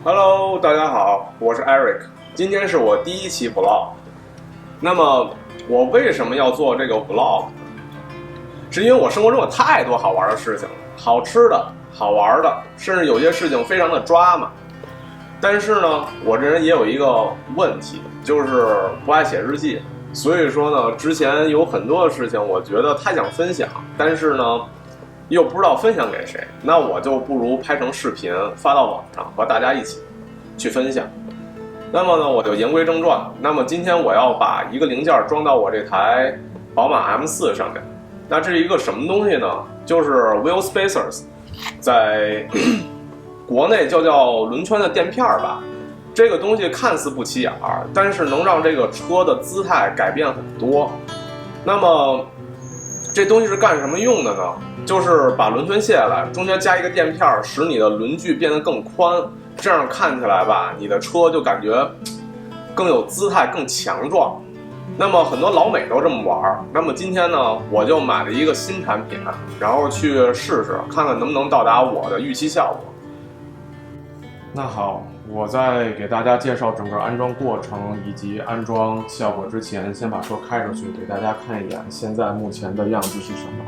Hello，大家好，我是 Eric， 今天是我第一期 vlog。那么我为什么要做这个 vlog？ 是因为我生活中有太多好玩的事情了，好吃的、好玩的，甚至有些事情非常的抓马。但是呢，我这人也有一个问题，就是不爱写日记。所以说呢，之前有很多的事情，我觉得太想分享，但是呢，又不知道分享给谁，那我就不如拍成视频发到网上，和大家一起去分享。那么呢，我就言归正传。那么今天我要把一个零件装到我这台宝马 M4 上面。那这是一个什么东西呢？就是 Wheel Spacers， 在国内就叫轮圈的垫片吧。这个东西看似不起眼儿，但是能让这个车的姿态改变很多。那么这东西是干什么用的呢？就是把轮圈卸下来，中间加一个垫片，使你的轮距变得更宽，这样看起来吧，你的车就感觉更有姿态，更强壮。那么很多老美都这么玩。那么今天呢，我就买了一个新产品，然后去试试，看看能不能到达我的预期效果。那好，我在给大家介绍整个安装过程以及安装效果之前，先把车开出去，给大家看一眼现在目前的样子是什么。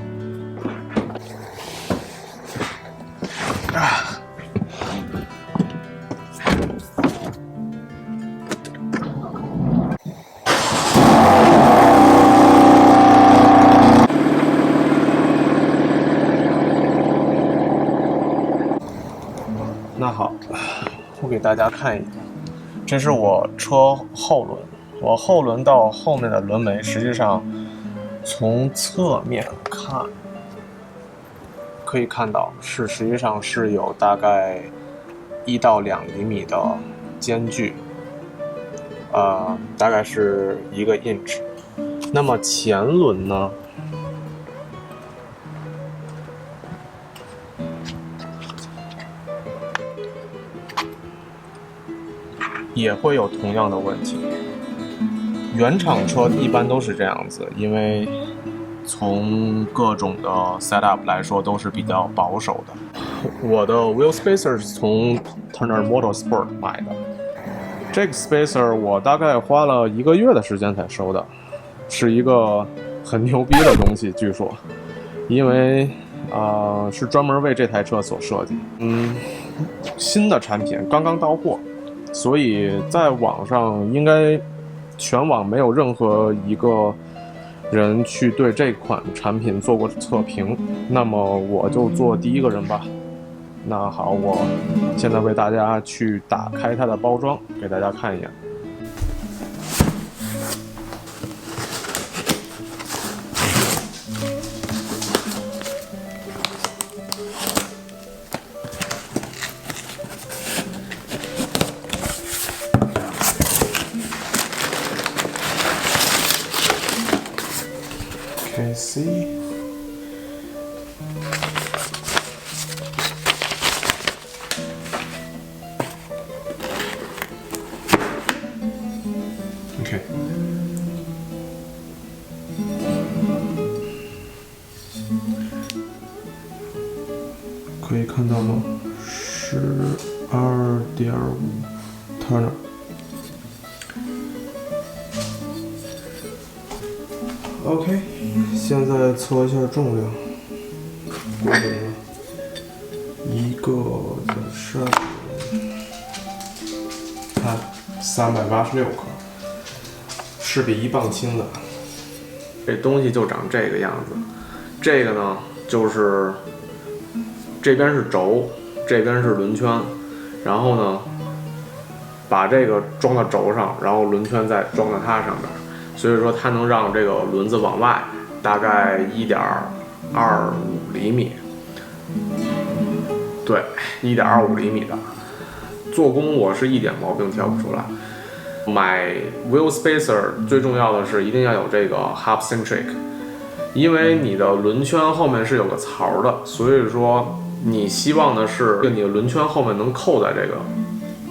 那好，我给大家看一眼，这是我车后轮，我后轮到后面的轮眉，实际上从侧面看可以看到实际上是有大概1到2厘米的间距，大概是1个 inch。那么前轮呢？也会有同样的问题。原厂车一般都是这样子，因为从各种的 setup 来说都是比较保守的。我的 wheel spacer 是从 Turner Motorsport 买的，这个 spacer 我大概花了1个月的时间才收的，是一个很牛逼的东西，据说，因为是专门为这台车所设计。新的产品刚刚到货。所以在网上应该全网没有任何一个人去对这款产品做过测评，那么我就做第一个人吧。那好，我现在为大家去打开它的包装，给大家看一眼。See， OK， 可以看到吗？12.5 Turner。OK， 现在测一下重量。一个的上，看386克，是比1磅轻的。这东西就长这个样子。这个呢，就是这边是轴，这边是轮圈，然后呢，把这个装到轴上，然后轮圈再装到它上面。所以说它能让这个轮子往外大概1.25厘米，对，1.25厘米的。做工我是一点毛病挑不出来。买 wheel spacer 最重要的是一定要有这个 hub centric， 因为你的轮圈后面是有个槽的，所以说你希望的是你的轮圈后面能扣在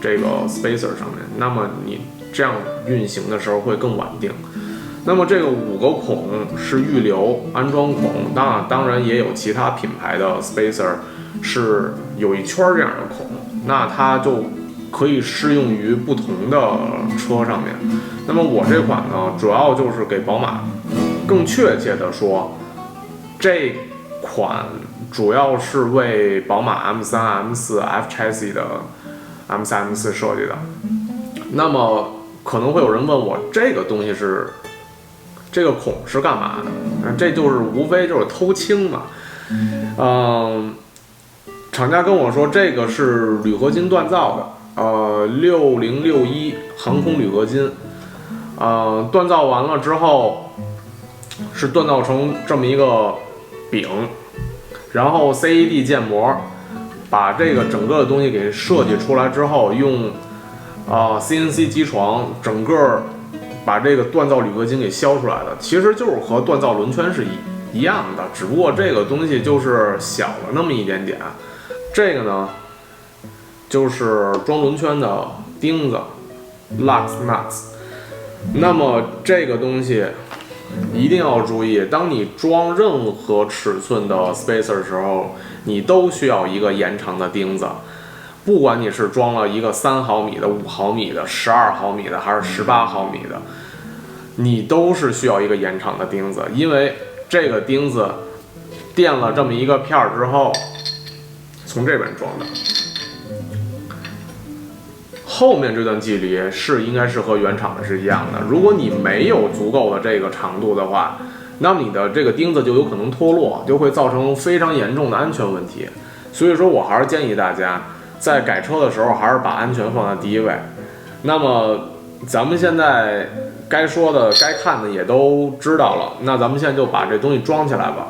这个 spacer 上面，那么你这样运行的时候会更稳定。那么这个5个孔是预留安装孔，当然也有其他品牌的 spacer 是有一圈这样的孔，那它就可以适用于不同的车上面。那么我这款呢，主要就是给宝马，更确切的说，这款主要是为宝马 M3、M4 F chassis 的 M3、M4 设计的。那么可能会有人问我，这个东西是这个孔是干嘛的？这就是无非就是偷氢嘛。厂家跟我说这个是铝合金锻造的，6061航空铝合金，锻造完了之后是锻造成这么一个柄，然后 CAD 建模把这个整个的东西给设计出来之后，用CNC 机床整个把这个锻造铝合金给削出来的，其实就是和锻造轮圈是一样的，只不过这个东西就是小了那么一点点。这个呢，就是装轮圈的钉子 ，lux nuts。那么这个东西一定要注意，当你装任何尺寸的 spacer 的时候，你都需要一个延长的钉子。不管你是装了一个3毫米的、5毫米的、12毫米的，还是18毫米的，你都是需要一个延长的钉子，因为这个钉子垫了这么一个片儿之后。从这边装的，后面这段距离应该是和原厂的是一样的。如果你没有足够的这个长度的话，那么你的这个钉子就有可能脱落，就会造成非常严重的安全问题。所以说我还是建议大家在改车的时候还是把安全放在第一位。那么咱们现在该说的、该看的也都知道了，那咱们现在就把这东西装起来吧。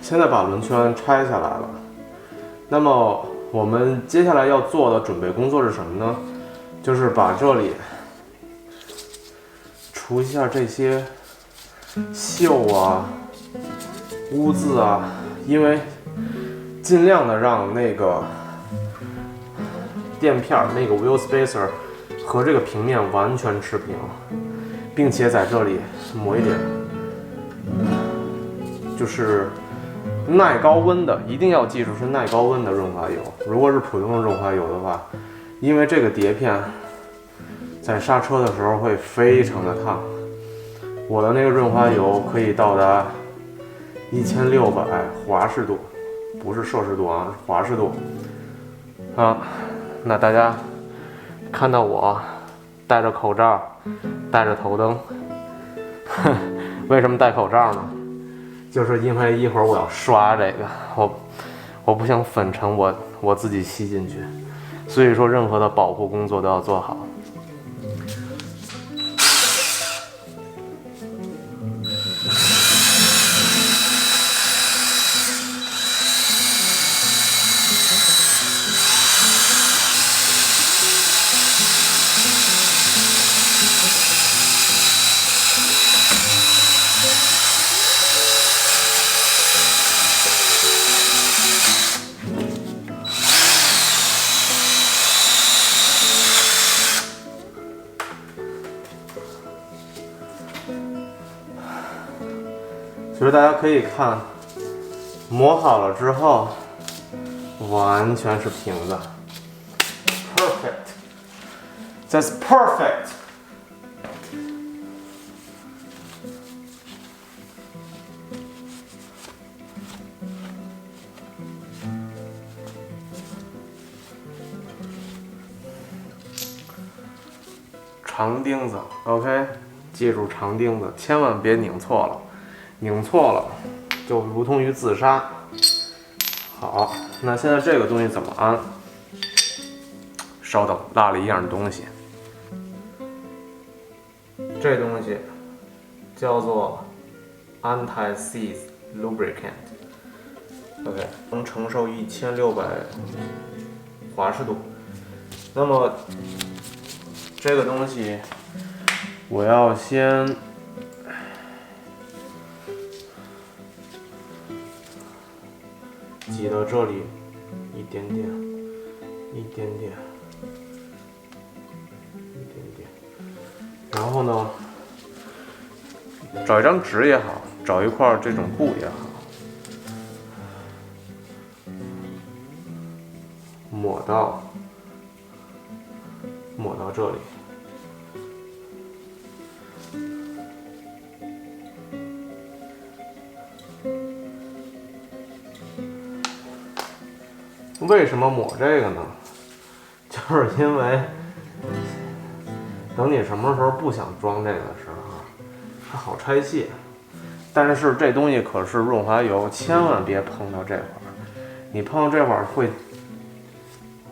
现在把轮圈拆下来了，那么我们接下来要做的准备工作是什么呢？就是把这里除一下这些锈啊、污渍啊，因为尽量的让那个垫片那个 wheel spacer 和这个平面完全持平，并且在这里抹一点，就是耐高温的，一定要记住是耐高温的润滑油。如果是普通的润滑油的话，因为这个碟片在刹车的时候会非常的烫。我的那个润滑油可以到达1600华氏度，不是摄氏度啊，是华氏度啊。那大家看到我戴着口罩，戴着头灯，为什么戴口罩呢？就是因为一会儿我要刷这个，我不想粉尘我自己吸进去，所以说任何的保护工作都要做好。其实大家可以看，磨好了之后，完全是平的 ，perfect， that's perfect。长钉子 ，OK， 记住长钉子，千万别拧错了。拧错了，就如同于自杀。好，那现在这个东西怎么安？稍等，落了一样东西。这东西叫做 Anti-Seize Lubricant。OK， 能承受1600华氏度。那么这个东西，我要先。挤到这里，一点点，一点点，一点点。然后呢，找一张纸也好，找一块这种布也好，抹到这里。为什么抹这个呢？就是因为等你什么时候不想装这个的时候，它好拆卸。但是这东西可是润滑油，千万别碰到这块儿。你碰到这块儿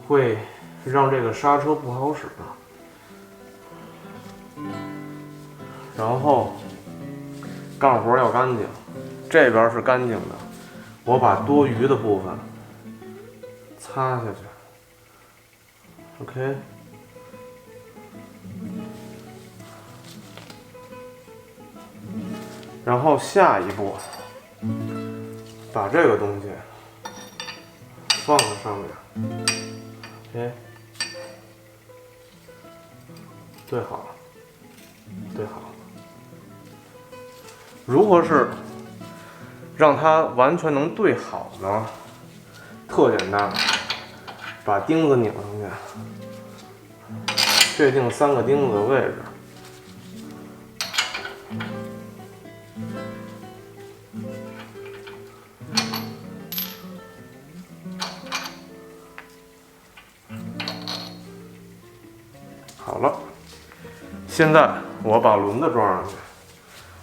会让这个刹车不好使。然后干活要干净，这边是干净的，我把多余的部分擦下去。OK， 然后下一步，把这个东西放在上面。OK， 对好了，对好了。如何是让它完全能对好呢？特简单，把钉子拧上去，确定3个钉子的位置。好了，现在我把轮子装上去。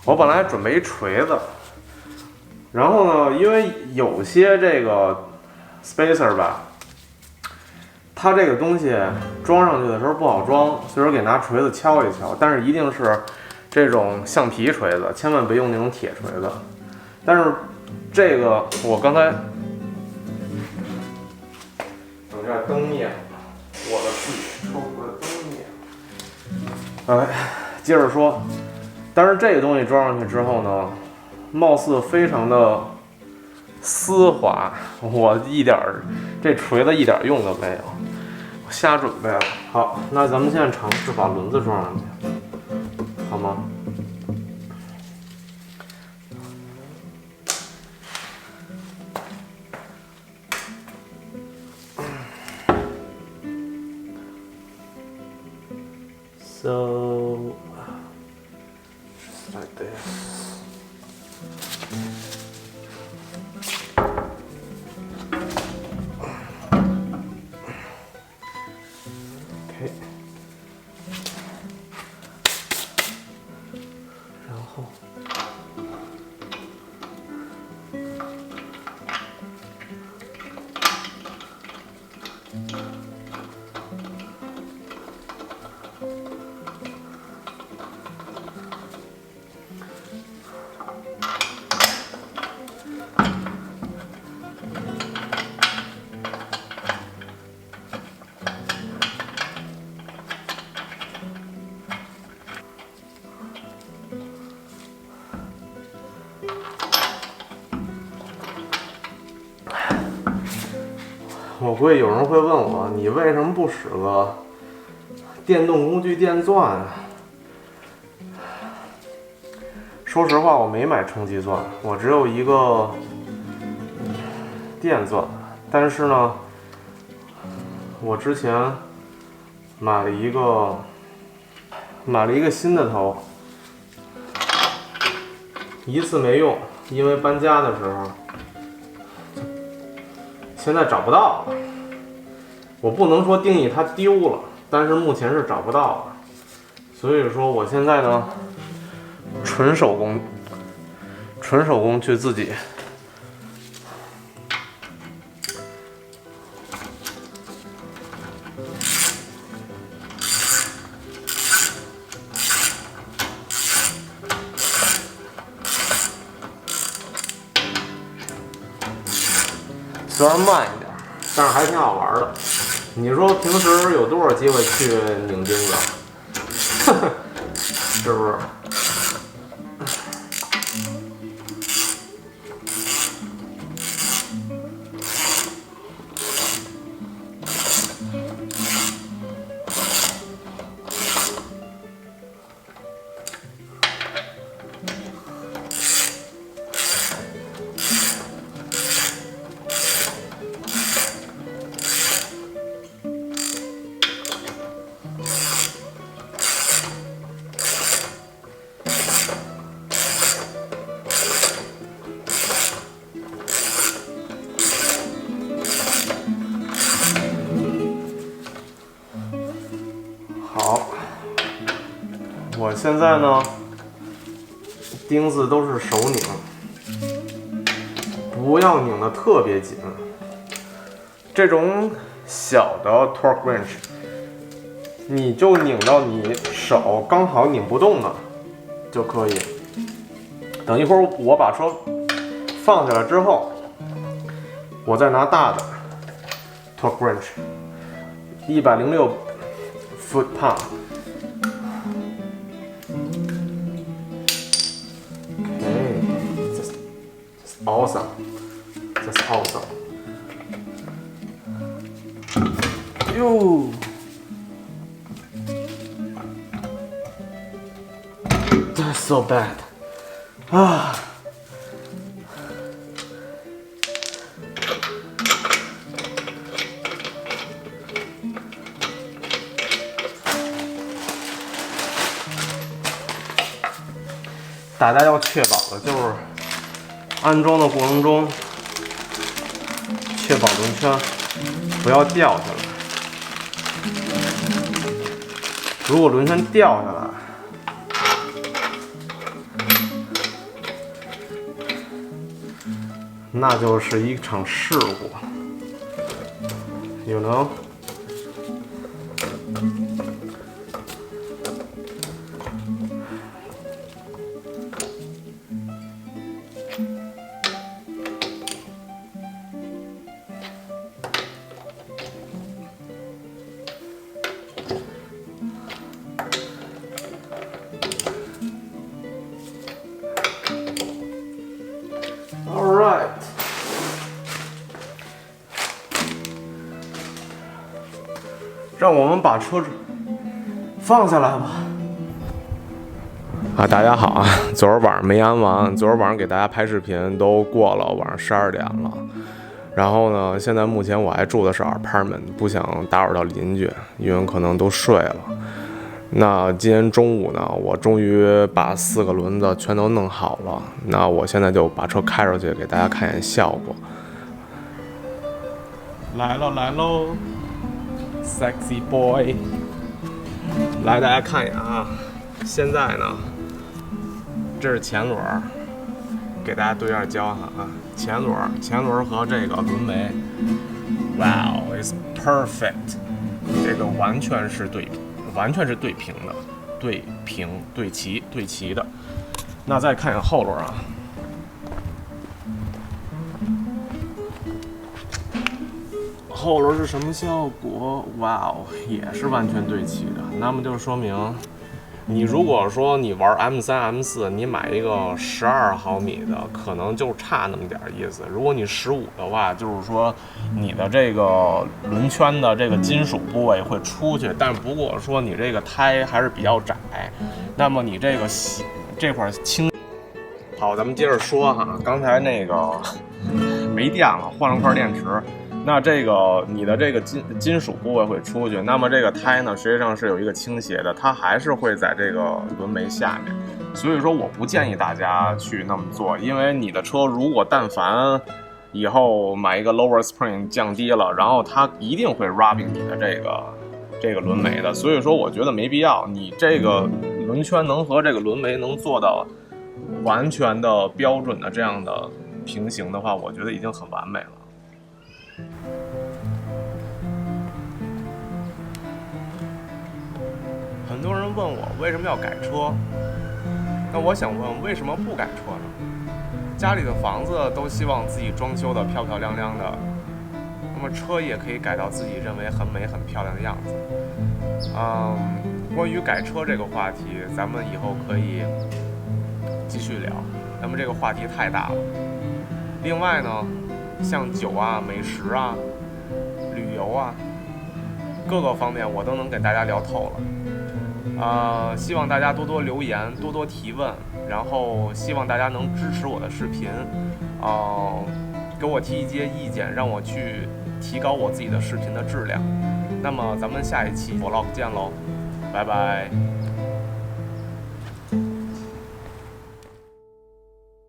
我本来准备一锤子，然后呢，因为有些这个 spacer 吧，它这个东西装上去的时候不好装，所以说给拿锤子敲一敲，但是一定是这种橡皮锤子，千万别用那种铁锤子。但是这个我刚才等一下灯灭了，我的自己抽出来灯灭了。接着说。但是这个东西装上去之后呢，貌似非常的丝滑，我这锤子一点用都没有，我瞎准备了。好，那咱们现在尝试把轮子装上去，好吗？So like this. Okay. 然后我估计有人会问我，你为什么不使个电动工具电钻啊？说实话，我没买冲击钻，我只有一个电钻。但是呢，我之前买了一个新的头，一次没用，因为搬家的时候。现在找不到了，我不能说定义它丢了，但是目前是找不到了。所以说我现在呢，纯手工去自己虽然慢一点，但是还挺好玩的。你说平时有多少机会去拧钉子？是不是？现在呢，钉子都是手拧，不要拧得特别紧。这种小的 torque wrench， 你就拧到你手刚好拧不动了就可以。等一会儿我把车放下来之后，我再拿大的 torque wrench， 106 foot-pound。Okay, that's awesome. That's awesome. 哟 ，That's so bad. 啊。大家要确保的就是安装的过程中，确保轮圈不要掉下来。如果轮圈掉下来，那就是一场事故。You know？让我们把车子放下来吧。大家好啊！昨儿晚上没安完，昨儿晚上给大家拍视频都过了晚上12点了。然后呢，现在目前我还住的是 apartment， 不想打扰到邻居，因为可能都睡了。那今天中午呢，我终于把4个轮子全都弄好了。那我现在就把车开出去，给大家看一眼效果。来喽 ，sexy boy！ 来，大家看一眼啊！现在呢，这是前轮，给大家对一下焦哈啊，前轮和这个轮眉 ，Wow, it's perfect！ 这个完全是对平的，对齐的。那再看一眼后轮啊，后轮是什么效果？哇哦，也是完全对齐的。那么就说明，你如果说你玩 M3、M4， 你买一个12毫米的，可能就差那么点意思。如果你15的话，就是说你的这个轮圈的这个金属部位会出去，但不过说你这个胎还是比较窄，那么你这块轻。好，咱们接着说哈，刚才那个没电了，换了块电池。那这个你的这个金属部位会出去，那么这个胎呢，实际上是有一个倾斜的，它还是会在这个轮眉下面。所以说，我不建议大家去那么做，因为你的车如果但凡以后买一个 lower spring 降低了，然后它一定会 rubbing 你的这个轮眉的。所以说，我觉得没必要。你这个轮圈能和这个轮眉能做到完全的标准的这样的平行的话，我觉得已经很完美了。很多人问我为什么要改车，那我想问，为什么不改车呢？家里的房子都希望自己装修的漂漂亮亮的，那么车也可以改到自己认为很美很漂亮的样子。关于改车这个话题，咱们以后可以继续聊。那么这个话题太大了。另外呢，像酒啊、美食啊、旅游啊，各个方面我都能给大家聊透了。希望大家多多留言，多多提问，然后希望大家能支持我的视频，给我提一些意见，让我去提高我自己的视频的质量。那么咱们下一期 vlog 见喽，拜拜。